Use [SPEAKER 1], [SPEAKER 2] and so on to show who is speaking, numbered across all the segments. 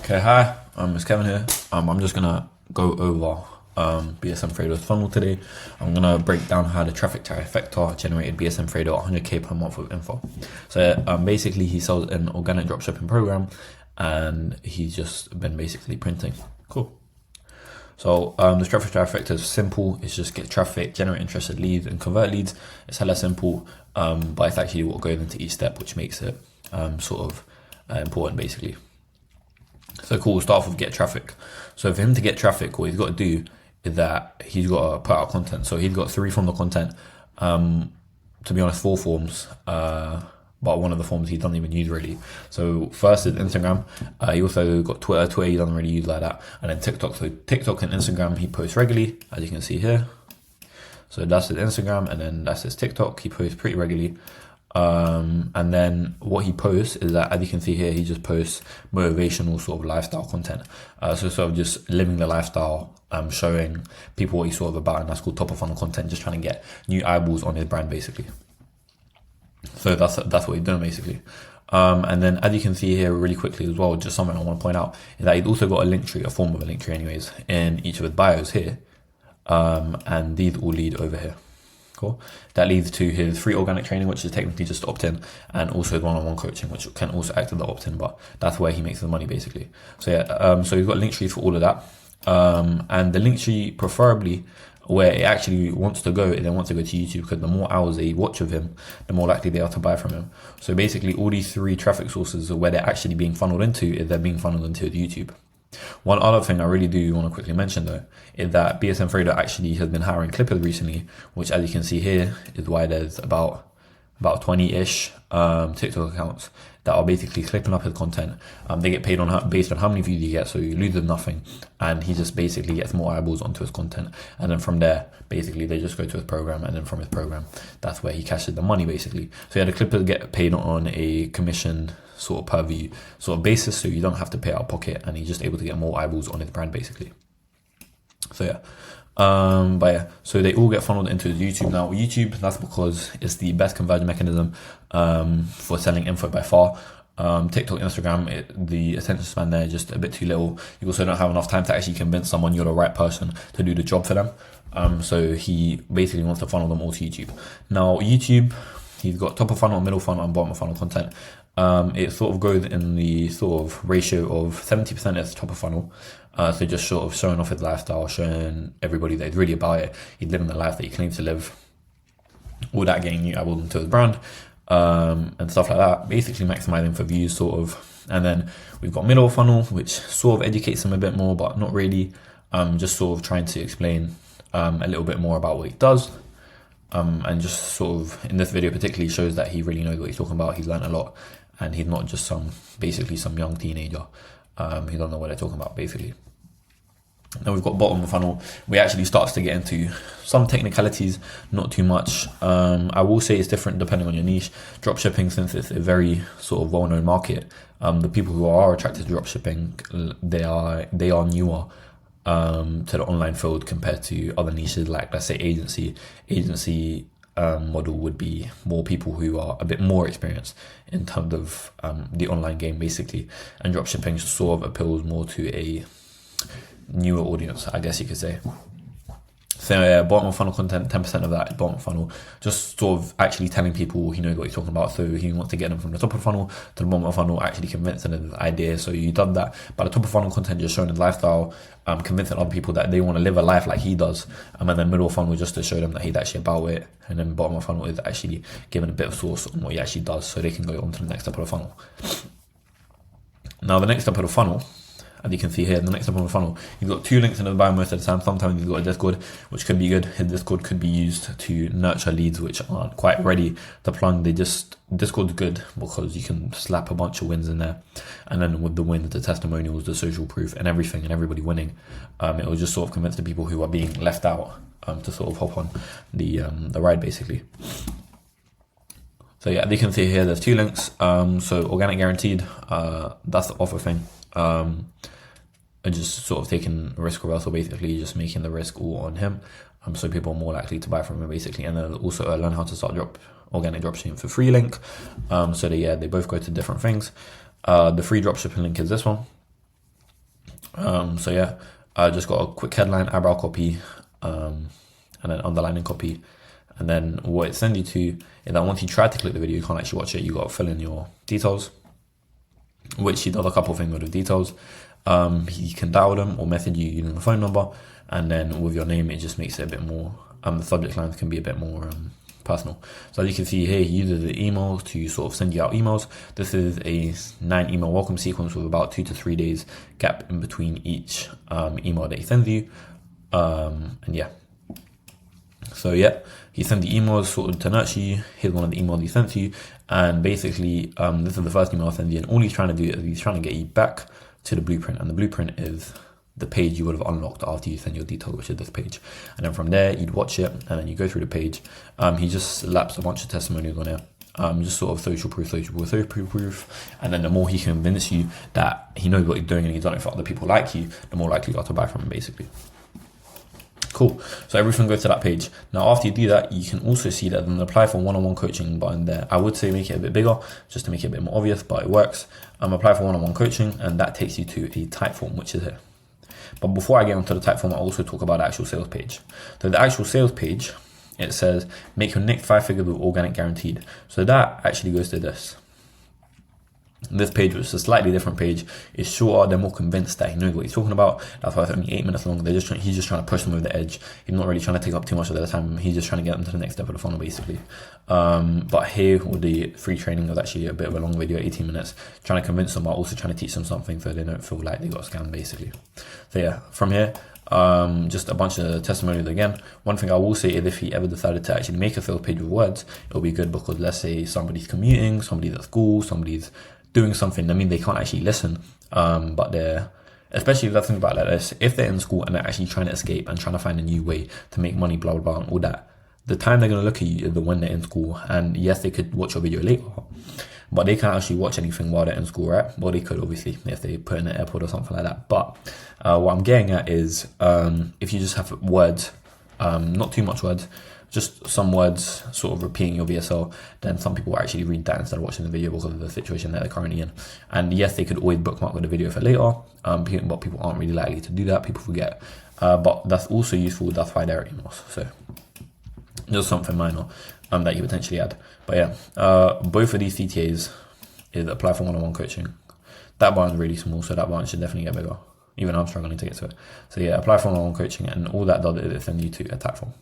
[SPEAKER 1] Okay, hi, it's Kevin here. I'm just gonna go over BSM Fredo's funnel today. I'm gonna break down how the traffic trifecta generated BSM Fredo 100k per month with info. So basically he sells an organic dropshipping program and he's just been basically printing. Cool. So the traffic trifecta is simple. It's just get traffic, generate interested leads, and convert leads. It's hella simple, but it's actually what goes into each step, which makes it important basically. So cool, we'll start off with get traffic. So for him to get traffic, what he's got to do is that he's got to put out content. So he's got 3 forms of content. To be honest, 4 forms, but one of the forms he doesn't even use really. So first is Instagram. He also got Twitter. Twitter he doesn't really use like that. And then TikTok. So TikTok and Instagram he posts regularly, as you can see here. So that's his Instagram, and then that's his TikTok. He posts pretty regularly. And then what he posts is that, as you can see here, he just posts motivational sort of lifestyle content. So sort of just living the lifestyle, showing people what he's sort of about, and that's called top of funnel content, just trying to get new eyeballs on his brand basically. So that's what he's doing basically. And then as you can see here really quickly as well, just something I want to point out is that he's also got a link tree, a form of a link tree anyways, in each of his bios here. And these all lead over here. Cool. That leads to his free organic training, which is technically just opt-in, and also his one-on-one coaching, which can also act as the opt-in, but that's where he makes the money basically. So yeah, so he's got link trees for all of that. And the link tree, preferably where it actually wants to go, it wants to go to YouTube, because the more hours they watch of him, the more likely they are to buy from him. So basically all these 3 traffic sources are where they're actually being funneled into, is they're being funneled into YouTube. One other thing I really do want to quickly mention though is that BSM Fredo actually has been hiring clippers recently, which as you can see here is why there's about 20-ish TikTok accounts that are basically clipping up his content. They get paid based on how many views you get, so you lose nothing, and he just basically gets more eyeballs onto his content, and then from there basically they just go to his program, and then from his program that's where he cashes the money basically. So yeah, the clippers get paid on a commission sort of per view sort of basis, so you don't have to pay out of pocket, and he's just able to get more eyeballs on his brand basically. So yeah, but yeah, so they all get funneled into YouTube. Now YouTube, that's because it's the best conversion mechanism for selling info by far. TikTok, Instagram, the attention span there is just a bit too little. You also don't have enough time to actually convince someone you're the right person to do the job for them. So he basically wants to funnel them all to YouTube. Now YouTube, he's got top of funnel, middle funnel, and bottom of funnel content. It sort of goes in the sort of ratio of 70% is top of funnel. So just sort of showing off his lifestyle, showing everybody that he's really about it. He's living the life that he claims to live. All that getting new eyeballs into his brand, and stuff like that. Basically maximizing for views sort of. And then we've got middle funnel, which sort of educates him a bit more, but not really. Just sort of trying to explain a little bit more about what he does. And just sort of in this video particularly shows that he really knows what he's talking about. He's learned a lot, and he's not just some young teenager who don't know what they're talking about basically. Now we've got bottom of the funnel, we actually starts to get into some technicalities, not too much. I will say it's different depending on your niche. Dropshipping, since it's a very sort of well-known market, the people who are attracted to dropshipping, they are newer to the online field compared to other niches, like let's say agency model would be more people who are a bit more experienced in terms of the online game basically, and dropshipping sort of appeals more to a newer audience, I guess you could say. So yeah, bottom of funnel content, 10% of that is bottom of funnel, just sort of actually telling people he knows what he's talking about. So he wants to get them from the top of funnel to the bottom of funnel, actually convincing them of the idea. So you done that. But the top of funnel content just showing his lifestyle, convincing other people that they want to live a life like he does. And then middle of funnel just to show them that he's actually about it. And then bottom of funnel is actually giving a bit of source on what he actually does, so they can go on to the next step of the funnel. Now the next step of the funnel, as you can see here, the next step on the funnel, you've got 2 links in the bio most of the time. Sometimes you've got a Discord, which could be good. His Discord could be used to nurture leads which aren't quite ready to plunge. Discord's good because you can slap a bunch of wins in there, and then with the wins, the testimonials, the social proof, and everything, and everybody winning, it will just sort of convince the people who are being left out to sort of hop on the ride basically. So yeah, as you can see here, there's 2 links. So organic guaranteed, that's the offer thing. And just sort of taking a risk reversal, basically just making the risk all on him, so people are more likely to buy from him basically. And then also learn how to start organic dropshipping for free link. So they both go to different things. The free dropshipping link is this one. So yeah, I just got a quick headline, eyebrow copy, and then underlining copy. And then what it sends you to is that once you try to click the video, you can't actually watch it. You got to fill in your details, which he does a couple of things with the details. He can dial them or message you using the phone number, and then with your name, it just makes it a bit more. The subject lines can be a bit more personal. So as you can see here, he uses the emails to sort of send you out emails. This is a 9 email welcome sequence with about 2 to 3 days gap in between each email that he sends you. And yeah. So yeah, he sent the emails sort of to nurture you. Here's one of the emails he sent to you. And basically, this is the first email I sent you. And all he's trying to do is he's trying to get you back to the blueprint. And the blueprint is the page you would have unlocked after you send your details, which is this page. And then from there, you'd watch it, and then you go through the page. He just slaps a bunch of testimonials on there. Just sort of social proof. And then the more he can convince you that he knows what he's doing and he's done it for other people like you, the more likely you are to buy from him, basically. Cool. So everything goes to that page. Now, after you do that, you can also see that then apply for one-on-one coaching button there. I would say make it a bit bigger just to make it a bit more obvious, but it works. Apply for one-on-one coaching, and that takes you to a type form, which is here. But before I get onto the type form, I also talk about the actual sales page. So the actual sales page, it says, make your next 5 figures with organic guaranteed. So that actually goes to this. This page, which is a slightly different page, is shorter. They're more convinced that he knows what he's talking about. That's why it's only 8 minutes long. He's just trying to push them over the edge. He's not really trying to take up too much of their time. He's just trying to get them to the next step of the funnel, basically. But here with the free training was actually a bit of a long video, 18 minutes, trying to convince them, but also trying to teach them something so they don't feel like they got scammed, basically. So yeah, from here, just a bunch of testimonials again. One thing I will say is if he ever decided to actually make a sales page with words, it'll be good because let's say somebody's commuting, somebody's at school, somebody's doing something. I mean, they can't actually listen, but they're, especially if they think about it like this, if they're in school and they're actually trying to escape and trying to find a new way to make money, blah, blah, blah, and all that, the time they're going to look at you is the when they're in school. And yes, they could watch your video later, but they can't actually watch anything while they're in school, right? Well, they could, obviously, if they put in an airport or something like that. But what I'm getting at is if you just have words, not too much words, just some words sort of repeating your VSL, then some people will actually read that instead of watching the video because of the situation that they're currently in. And yes, they could always bookmark with the video for later, but people aren't really likely to do that. People forget. But that's also useful. That's why there are emails. So just something minor that you potentially add. But yeah, both of these CTAs is apply for one-on-one coaching. That button's really small, so that button should definitely get bigger. Even I'm struggling to get to it. So yeah, apply for one-on-one coaching, and all that does is send you to a type form.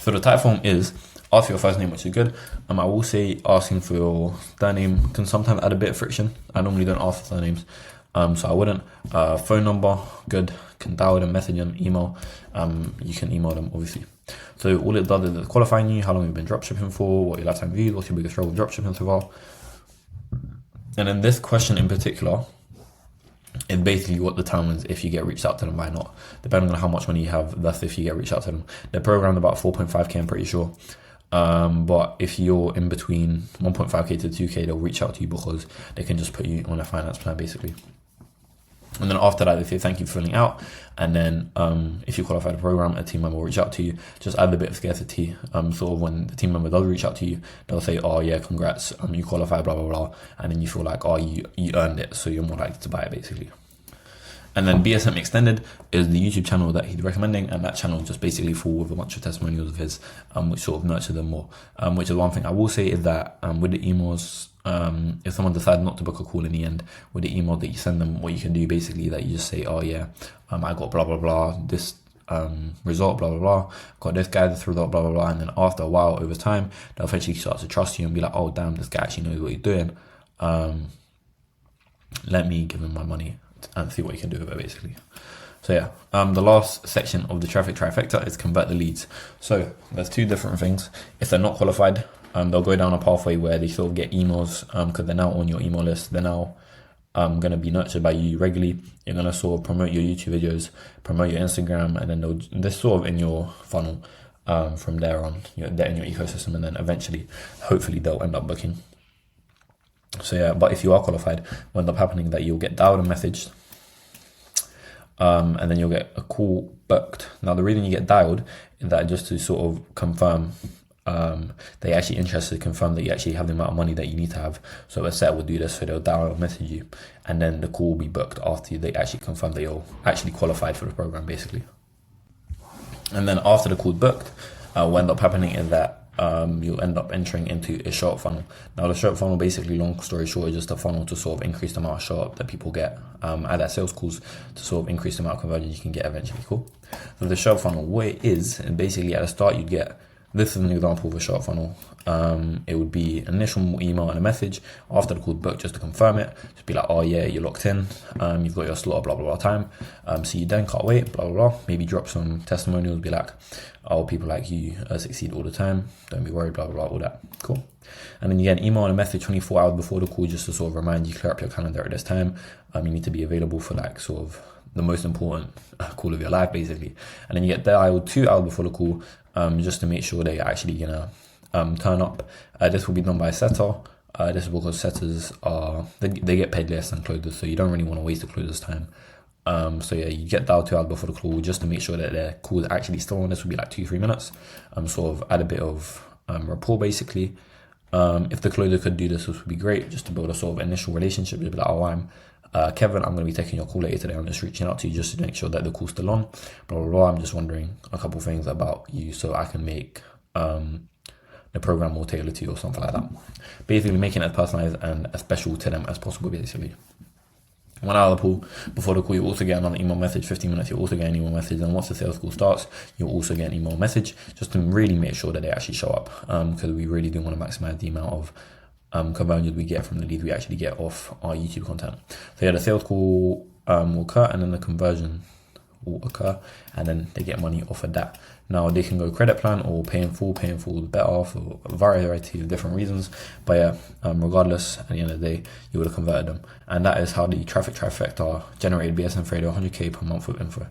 [SPEAKER 1] So the type form is ask for your first name, which is good. I will say asking for your surname can sometimes add a bit of friction. I normally don't ask for surnames, so I wouldn't. Phone number, good. Can dial them, message them, email. You can email them, obviously. So all it does is qualifying you, how long you've been dropshipping for, what your lifetime views, what's your biggest struggle with dropshipping so far. And then this question in particular is basically what determines if you get reached out to them by not. Depending on how much money you have, that's if you get reached out to them. They're programmed about 4.5k, I'm pretty sure. But if you're in between 1.5k to 2k, they'll reach out to you because they can just put you on a finance plan, basically. And then after that, they say thank you for filling out. And then if you qualify the program, a team member will reach out to you. Just add a bit of scarcity. Sort of when the team member does reach out to you, they'll say, oh yeah, congrats, you qualify, blah, blah, blah. And then you feel like, oh, you earned it. So you're more likely to buy it, basically. And then BSM Extended is the YouTube channel that he's recommending, and that channel just basically full with a bunch of testimonials of his, which sort of nurture them more. Which is one thing I will say is that with the emails, if someone decides not to book a call in the end, with the email that you send them, what you can do basically that you just say, oh yeah, I got blah blah blah, this result, blah blah blah, got this guy, this result, blah blah blah, and then after a while, over time, they'll eventually start to trust you and be like, oh damn, this guy actually knows what he's doing. Let me give him my money and see what you can do with it, basically. So yeah, the last section of the traffic trifecta is convert the leads. So there's two different things. If they're not qualified, they'll go down a pathway where they sort of get emails because they're now on your email list. They're now going to be nurtured by you regularly. You're going to sort of promote your YouTube videos, promote your Instagram, and then they're sort of in your funnel from there on. They're in your ecosystem, and then eventually, hopefully, they'll end up booking. So yeah, but if you are qualified, what ends up happening that you'll get dialed and messaged, and then you'll get a call booked. Now the reason you get dialed is that just to sort of confirm they actually interested to confirm that you actually have the amount of money that you need to have. So a set will do this, so they'll dial or message you, and then the call will be booked after they actually confirm that you're actually qualified for the program, basically. And then after the call booked, what end up happening is that you'll end up entering into a short funnel. Now the short funnel, basically, long story short, is just a funnel to sort of increase the amount of show up that people get at that sales calls, to sort of increase the amount of conversion you can get eventually. Cool. So the short funnel, what it is, and basically at the start you'd get, this is an example of a short funnel. It would be an initial email and a message after the call booked, just to confirm it. Just be like, oh yeah, you're locked in. You've got your slot, blah, blah, blah time. So you then can't wait, blah, blah, blah. Maybe drop some testimonials, be like, oh, people like you succeed all the time. Don't be worried, blah, blah, blah, all that. Cool. And then you get an email and a message 24 hours before the call, just to sort of remind you, clear up your calendar at this time. You need to be available for like sort of the most important call of your life, basically. And then you get dialed 2 hours before the call, just to make sure that you're actually gonna turn up. This will be done by a setter. This is because setters are, they get paid less than closers, so you don't really want to waste the closer's time. So yeah, you get dialed 2 hours before the call, just to make sure that their call is actually still on. This will be like 2-3 minutes. Sort of add a bit of rapport, basically. If the closer could do this would be great, just to build a sort of initial relationship. You'll be like, oh, I'm Kevin, I'm going to be taking your call later today. I'm just reaching out to you just to make sure that the call's still on, blah, blah, blah. I'm just wondering a couple things about you so I can make the program more tailored to you, or something like that. Basically making it as personalized and as special to them as possible, basically. 1 hour pool before the call, you'll also get another email message. 15 minutes, you'll also get an email message. And once the sales call starts, you'll also get an email message, just to really make sure that they actually show up, because we really do want to maximize the amount of conversions we get from the leads we actually get off our YouTube content. So yeah, the sales call will occur, and then the conversion will occur, and then they get money off of that. Now they can go credit plan or pay in full. Pay in full is better for a variety of different reasons, but yeah, regardless, at the end of the day, you would have converted them. And that is how the traffic trifecta generated BSM Fredo 100k per month with info.